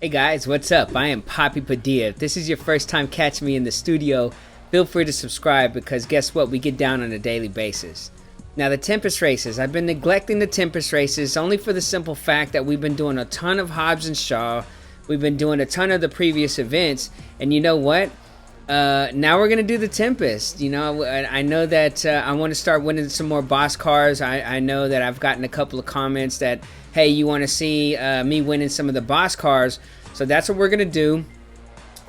Hey guys, what's up? I am Poppy Padilla. If this is your first time catching me in the studio, feel free to subscribe because guess what? We get down on a daily basis. Now the Tempest races, I've been neglecting the Tempest races only for the simple fact that we've been doing a ton of Hobbs and Shaw. We've been doing a ton of the previous events, and you know what? Now we're gonna do the Tempest. You know, I know that I want to start winning some more boss cars. I know that I've gotten a couple of comments that, hey, you want to see me winning some of the boss cars. So that's what we're gonna do.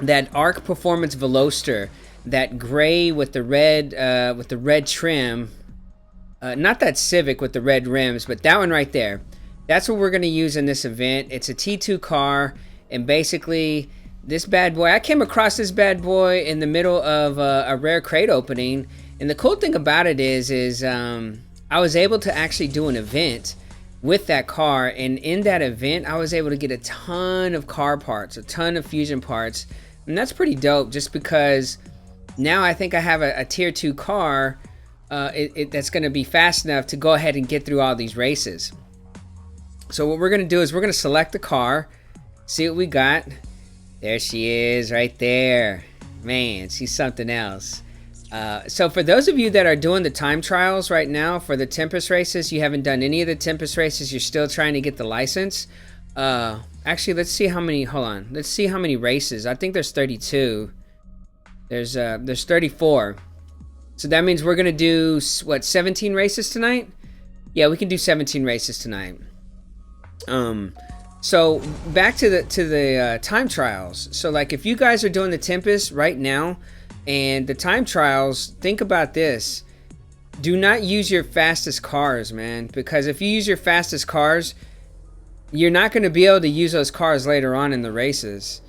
That Arc Performance Veloster, that gray with the red trim. Not that Civic with the red rims, but that one right there. That's what we're gonna use in this event. It's a T2 car, and basically this bad boy, I came across this bad boy in the middle of a rare crate opening, and the cool thing about it is I was able to actually do an event with that car, and in that event I was able to get a ton of car parts, a ton of fusion parts, and that's pretty dope just because now I think I have a tier 2 car that's going to be fast enough to go ahead and get through all these races. So what we're going to do is we're going to select the car, see what we got. There she is right there. Man, she's something else. So for those of you that are doing the time trials right now for the Tempest races, you haven't done any of the Tempest races, you're still trying to get the license. Actually, let's see how many, hold on. Let's see how many races. I think there's 32. There's 34. So that means we're going to do, what, 17 races tonight? Yeah, we can do 17 races tonight. So back to the time trials. So like if you guys are doing the Tempest right now and the time trials, think about this. Do not use your fastest cars, man, because if you use your fastest cars, you're not going to be able to use those cars later on in the races.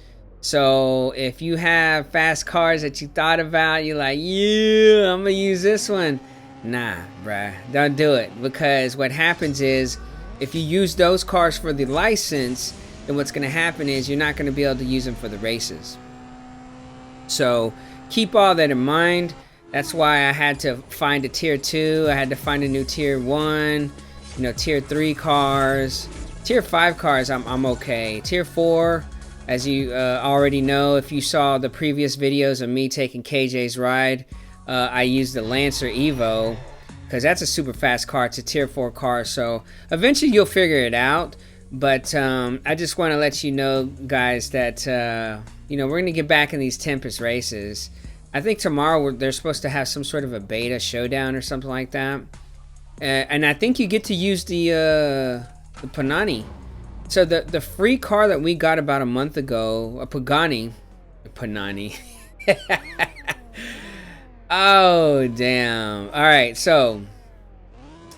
So if you have fast cars that you thought about, you're like, yeah, I'm gonna use this one. Nah, bruh, don't do it, because what happens is if you use those cars for the license, then what's going to happen is you're not going to be able to use them for the races. So keep all that in mind. That's why I had to find a tier 2. I had to find a new tier 1, you know, tier 3 cars. Tier 5 cars, I'm okay. Tier 4, as you already know, if you saw the previous videos of me taking KJ's ride, I used the Lancer Evo, because that's a super fast car. It's a tier 4 car, so eventually you'll figure it out. But I just want to let you know, guys, that you know, we're gonna get back in these Tempest races. I think tomorrow they're supposed to have some sort of a beta showdown or something like that, and I think you get to use the Pagani. So the free car that we got about a month ago, a Pagani. Oh, damn. Alright, so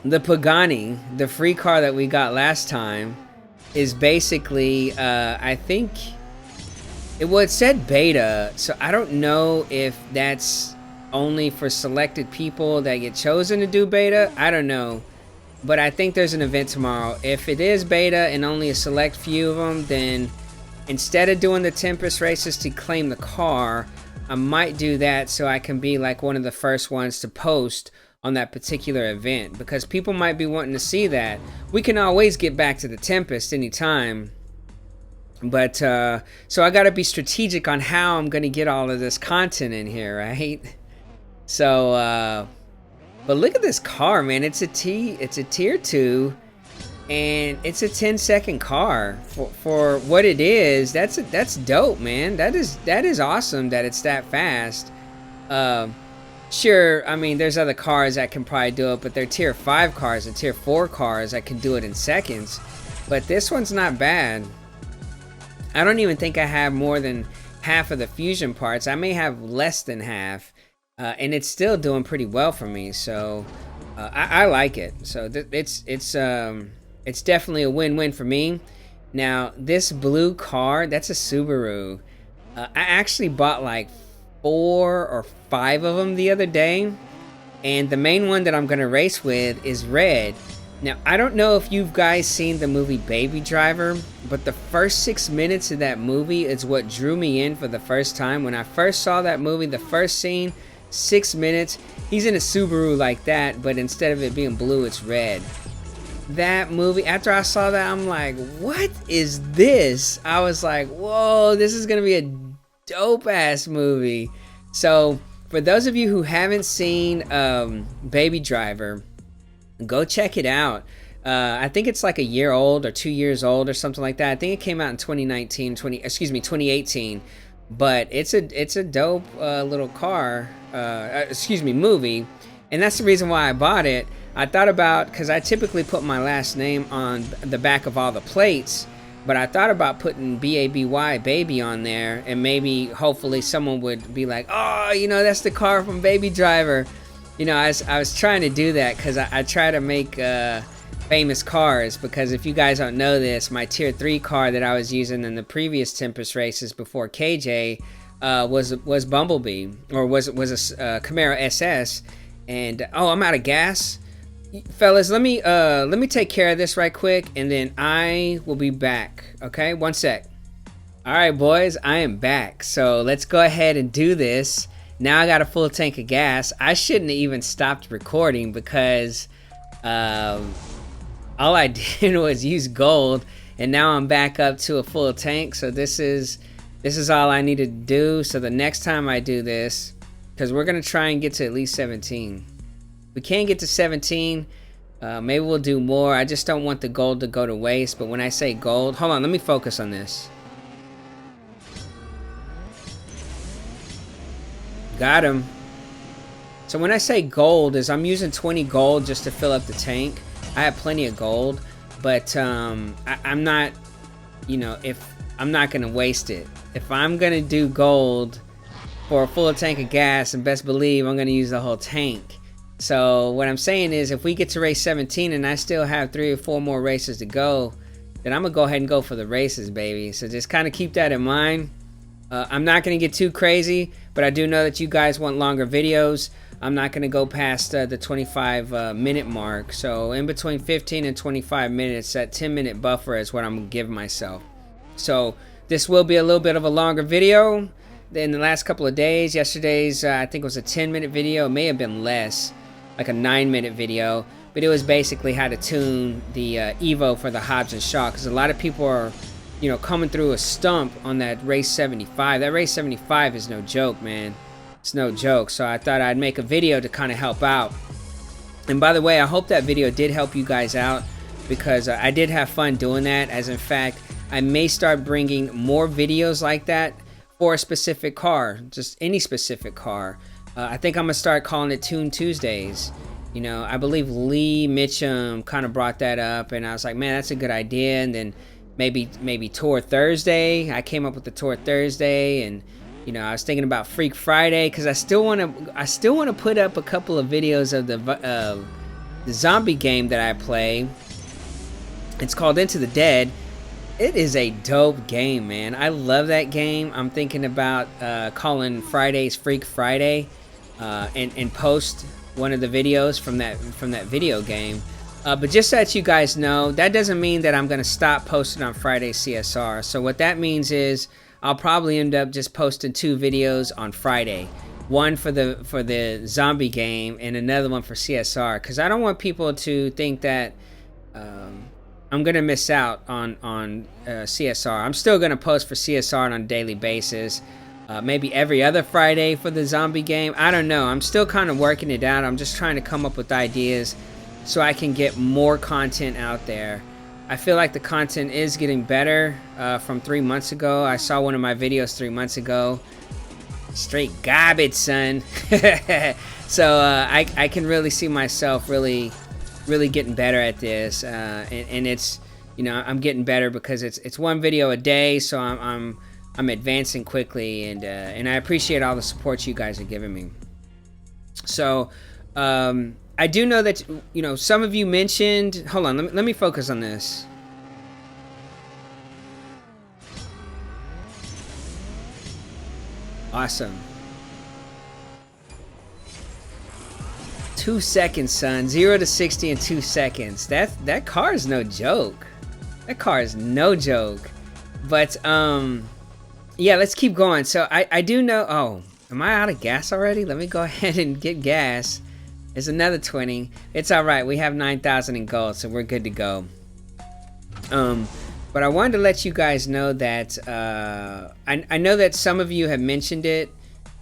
the Pagani, the free car that we got last time, is basically, I think, it said beta, so I don't know if that's only for selected people that get chosen to do beta. I don't know. But I think there's an event tomorrow. If it is beta and only a select few of them, then instead of doing the Tempest races to claim the car, I might do that so I can be like one of the first ones to post on that particular event, because people might be wanting to see that. We can always get back to the Tempest anytime, but so I got to be strategic on how I'm going to get all of this content in here, right? So but look at this car, man. It's a tier 2, and it's a 10-second car for what it is. That's dope, man. That is awesome that it's that fast. Sure, I mean, there's other cars that can probably do it, but they're tier 5 cars and tier 4 cars that can do it in seconds. But this one's not bad. I don't even think I have more than half of the fusion parts. I may have less than half, and it's still doing pretty well for me. So I like it. So it's definitely a win-win for me. Now this blue car, that's a Subaru. I actually bought like 4 or 5 of them the other day, and the main one that I'm gonna race with is red. Now I don't know if you guys seen the movie Baby Driver, but the first 6 minutes of that movie is what drew me in for the first time. When I first saw that movie, the first scene, 6 minutes, he's in a Subaru like that, but instead of it being blue, it's red. that movie, after I saw that, I'm like, what is this? I was like, whoa, this is gonna be a dope ass movie. So for those of you who haven't seen Baby Driver, go check it out. I think it's like a year old or 2 years old or something like that. I think it came out in 2018. But it's a dope little movie, and that's the reason why I bought it. I thought about, because I typically put my last name on the back of all the plates, but I thought about putting BABY, baby, on there, and maybe hopefully someone would be like, oh, you know, that's the car from Baby Driver. You know, I was trying to do that because I try to make famous cars, because if you guys don't know this, my tier 3 car that I was using in the previous Tempest races before KJ was Bumblebee, or was a Camaro SS. And oh, I'm out of gas, fellas. Let me take care of this right quick, and then I will be back. Okay, one sec. All right, boys, I am back. So let's go ahead and do this. Now I got a full tank of gas. I shouldn't have even stopped recording, because all I did was use gold, and now I'm back up to a full tank. So this is all I need to do. So the next time I do this, because we're gonna try and get to at least 17. We can't get to 17. Maybe we'll do more. I just don't want the gold to go to waste. But when I say gold, hold on, let me focus on this. Got him. So when I say gold, is I'm using 20 gold just to fill up the tank. I have plenty of gold, but I'm not, you know, I'm not gonna waste it. If I'm gonna do gold for a full tank of gas, and best believe I'm gonna use the whole tank. So what I'm saying is, if we get to race 17 and I still have 3 or 4 more races to go, then I'm gonna go ahead and go for the races, baby. So just kind of keep that in mind. I'm not gonna get too crazy, but I do know that you guys want longer videos. I'm not going to go past the 25 minute mark. So in between 15 and 25 minutes, that 10-minute buffer is what I'm going to give myself. So this will be a little bit of a longer video than the last couple of days. Yesterday's, I think, was a 10-minute video. It may have been less, like a 9-minute video. But it was basically how to tune the Evo for the Hobbs and Shaw. Because a lot of people are, you know, coming through a stump on that race 75. That race 75 is no joke, man. It's no joke. So I thought I'd make a video to kind of help out. And by the way, I hope that video did help you guys out, because I did have fun doing that. As in fact, I may start bringing more videos like that for a specific car, just any specific car. I think I'm gonna start calling it Tune Tuesdays. You know, I believe Lee Mitchum kind of brought that up, and I was like, man, that's a good idea. And then maybe Tour Thursday. I came up with the Tour Thursday, and you know, I was thinking about Freak Friday, because I still want to put up a couple of videos of the zombie game that I play. It's called Into the Dead. It is a dope game, man. I love that game. I'm thinking about calling Fridays Freak Friday, and post one of the videos from that video game. But just so that you guys know, that doesn't mean that I'm gonna stop posting on Friday CSR. So what that means is, I'll probably end up just posting 2 videos on Friday. One for the zombie game, and another one for CSR. Because I don't want people to think that I'm going to miss out on CSR. I'm still going to post for CSR on a daily basis. Maybe every other Friday for the zombie game. I don't know. I'm still kind of working it out. I'm just trying to come up with ideas so I can get more content out there. I feel like the content is getting better from 3 months ago. I saw one of my videos 3 months ago. Straight garbage, son. So I can really see myself really getting better at this. And it's, you know, I'm getting better because it's one video a day. So I'm advancing quickly, and I appreciate all the support you guys are giving me. So I do know that, you know, some of you mentioned, hold on, let me focus on this. Awesome. 2 seconds, son. 0 to 60 in 2 seconds. That car is no joke. That car is no joke. But yeah, let's keep going. So I do know. Oh, am I out of gas already? Let me go ahead and get gas. It's another 20. It's all right. We have 9,000 in gold, so we're good to go. But I wanted to let you guys know that I know that some of you have mentioned it,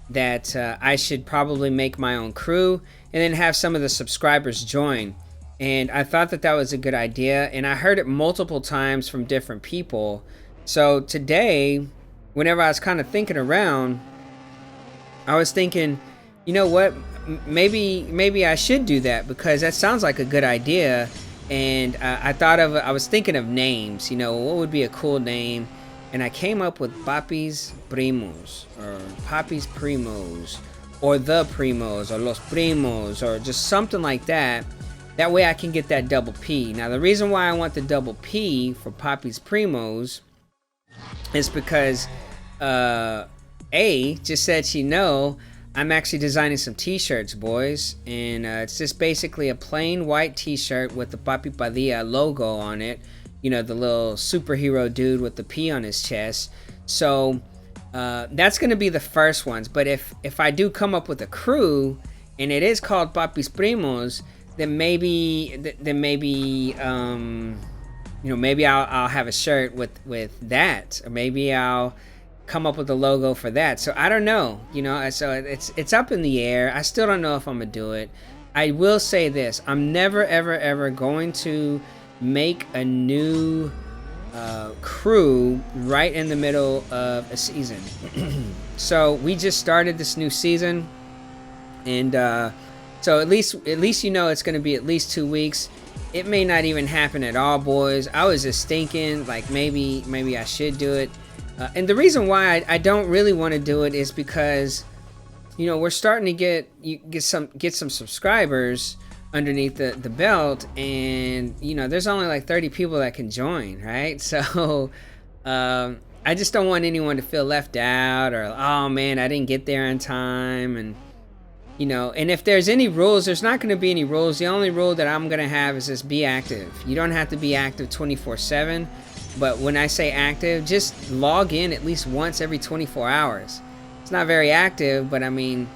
that I should probably make my own crew and then have some of the subscribers join. And I thought that that was a good idea, and I heard it multiple times from different people. So today, whenever I was kind of thinking around, I was thinking, you know what, maybe I should do that, because that sounds like a good idea. And I was thinking of names, you know, what would be a cool name, and I came up with Papi's Primos, or Papi's Primos, or the Primos, or Los Primos, or just something like that. That way I can get that double P. Now the reason why I want the double P for Papi's Primos is because A just said I'm actually designing some t-shirts, boys, and it's just basically a plain white t-shirt with the Papi Padilla logo on it, you know, the little superhero dude with the P on his chest. So that's gonna be the first ones. But if I do come up with a crew and it is called Papi's Primos, then maybe you know, maybe I'll have a shirt with that, or maybe I'll come up with a logo for that. So I don't know, you know, so it's up in the air. I still don't know if I'm gonna do it. I will say this: I'm never ever going to make a new crew right in the middle of a season. So we just started this new season, and so at least you know it's gonna be at least 2 weeks. It may not even happen at all, boys. I was just thinking, like, maybe I should do it. And the reason why I don't really want to do it is because, you know, we're starting to get some subscribers underneath the belt, and you know, there's only like 30 people that can join, right? So I just don't want anyone to feel left out, or, oh man, I didn't get there in time. And you know, and if there's any rules, there's not going to be any rules. The only rule that I'm going to have is just be active. You don't have to be active 24/7. But when I say active, just log in at least once every 24 hours. It's not very active, but I mean,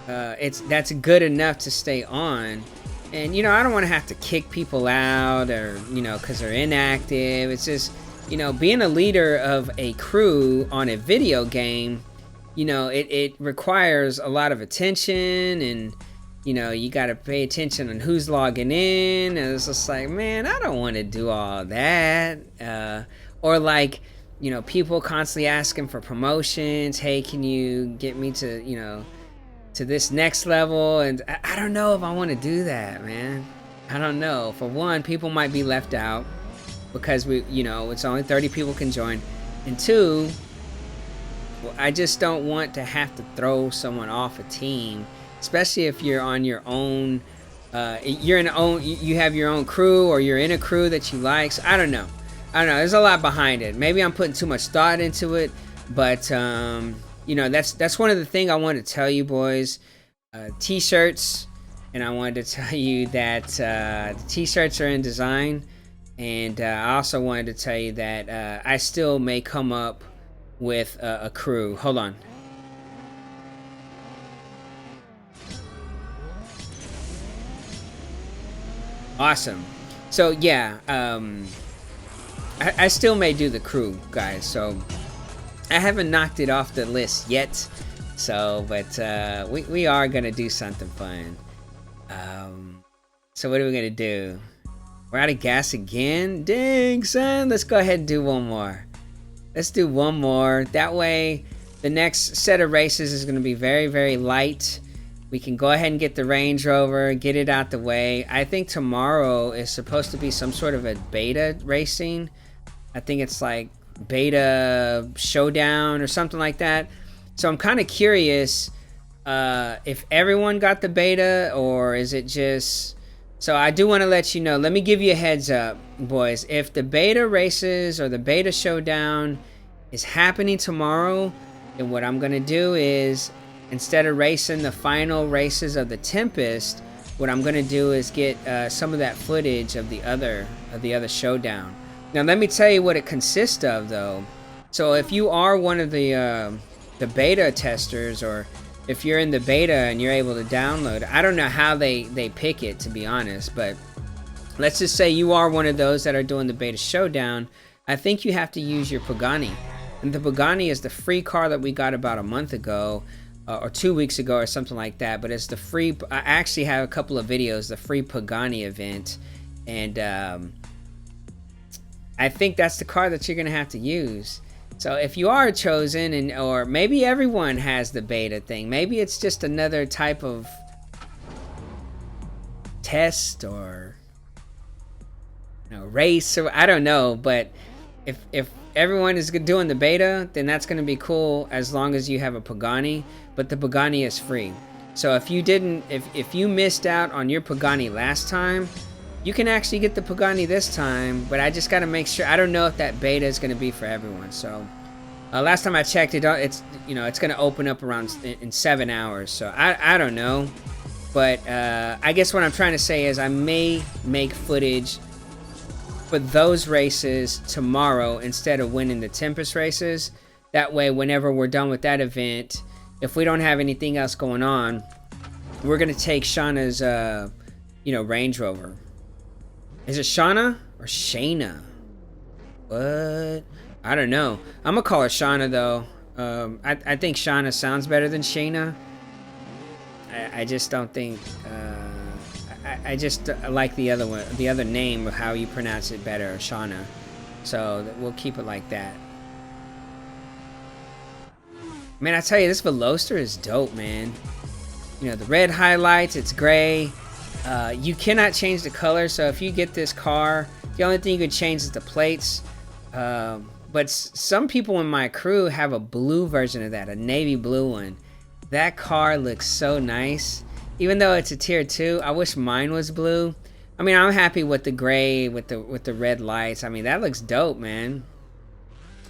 that's good enough to stay on. And you know, I don't want to have to kick people out, or you know, because they're inactive. It's just, you know, being a leader of a crew on a video game, you know, it requires a lot of attention, and you know, you got to pay attention on who's logging in, and it's just like, man, I don't want to do all that. Or like, you know, people constantly asking for promotions. Hey, can you get me to, you know, to this next level? And I don't know if I want to do that, man. I don't know. For one, people might be left out because you know, it's only 30 people can join, and two, well, I just don't want to have to throw someone off a team. Especially if you're on your own, you have your own crew, or you're in a crew that you like. So I don't know. There's a lot behind it. Maybe I'm putting too much thought into it, but you know, that's one of the things I wanted to tell you, boys. T-shirts, and I wanted to tell you that the T-shirts are in design, and I also wanted to tell you that I still may come up with a crew. Hold on. Awesome. So yeah, I still may do the crew, guys. So I haven't knocked it off the list yet. So, but we are gonna do something fun. So what are we gonna do? We're out of gas again. Dang, son. Let's go ahead and do one more. Let's do one more. That way, the next set of races is gonna be very, very light. We can go ahead and get the Range Rover, get it out the way. I think tomorrow is supposed to be some sort of a beta racing. I think it's like beta showdown or something like that. So I'm kind of curious if everyone got the beta, or is it just... So I do want to let you know, let me give you a heads up, boys. If the beta races or the beta showdown is happening tomorrow, then what I'm going to do is, instead of racing the final races of the Tempest, what I'm gonna do is get some of that footage of the other showdown. Now let me tell you what it consists of, though. So if you are one of the beta testers, or if you're in the beta and you're able to download, I don't know how they pick it, to be honest, but let's just say you are one of those that are doing the beta showdown. I think you have to use your Pagani, and the Pagani is the free car that we got about a month ago, or 2 weeks ago or something like that. But it's the free, I actually have a couple of videos, the free Pagani event, and I think that's the car that you're gonna have to use. So if you are chosen, and or maybe everyone has the beta thing, maybe it's just another type of test or race, or I don't know, but if everyone is doing the beta, then that's going to be cool as long as you have a Pagani. But the Pagani is free, so if you missed out on your Pagani last time, you can actually get the Pagani this time. But I just got to make sure. I don't know if that beta is going to be for everyone. So last time I checked it, it's going to open up around in 7 hours, so I don't know. But I guess what I'm trying to say is I may make footage for those races tomorrow instead of winning the Tempest races. That way, whenever we're done with that event, if we don't have anything else going on, we're gonna take Shana's Range Rover. Is it Shana or Shana? What? I don't know. I'm gonna call her Shana though. I think Shana sounds better than Shana. I just don't think. I just like the other one, the other name of how you pronounce it better, Shana. So we'll keep it like that. Man, I tell you, this Veloster is dope, man. The red highlights, it's gray. You cannot change the color, so if you get this car, the only thing you can change is the plates. But some people in my crew have a blue version of that, a navy blue one. That car looks so nice. Even though it's a tier 2, I wish mine was blue. I mean, I'm happy with the gray with the red lights. I mean, that looks dope, man.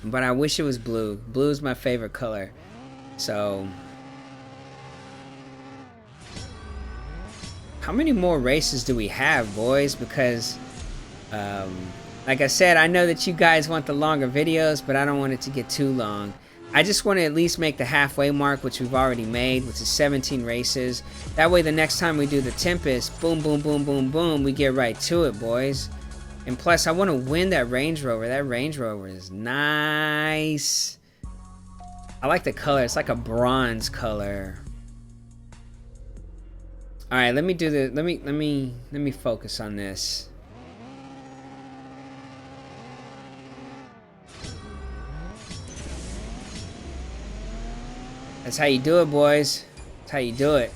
But I wish it was blue. Blue is my favorite color. So how many more races do we have, boys? Because like I said, I know that you guys want the longer videos, but I don't want it to get too long. I just want to at least make the halfway mark, which we've already made, which is 17 races. That way the next time we do the Tempest, boom, boom, boom, boom, boom, we get right to it, boys. And plus, I want to win that Range Rover. That Range Rover is nice. I like the color. It's like a bronze color. All right, let me do the. Let me focus on this. That's how you do it, boys. That's how you do it.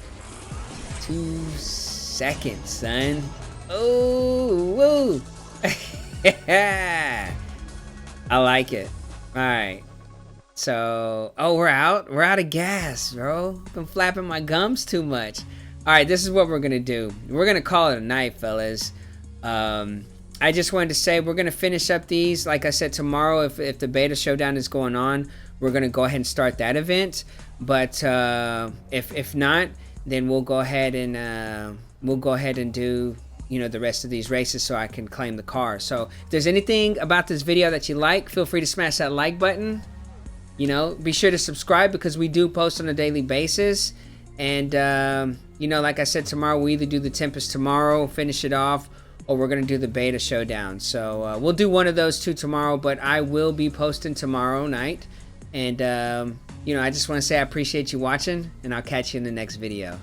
2 seconds, son. Oh, woo. I like it. All right. So, we're out. We're out of gas, bro. Been flapping my gums too much. All right, this is what we're gonna do. We're gonna call it a night, fellas. I just wanted to say we're gonna finish up these. Like I said, tomorrow, if the beta showdown is going on, we're gonna go ahead and start that event. But if not, then we'll go ahead and do the rest of these races so I can claim the car. So if there's anything about this video that you like, feel free to smash that like button. Be sure to subscribe because we do post on a daily basis. And like I said, tomorrow we either do the Tempest tomorrow, finish it off, or we're gonna do the beta showdown. So we'll do one of those two tomorrow, but I will be posting tomorrow night. And I just want to say I appreciate you watching, and I'll catch you in the next video.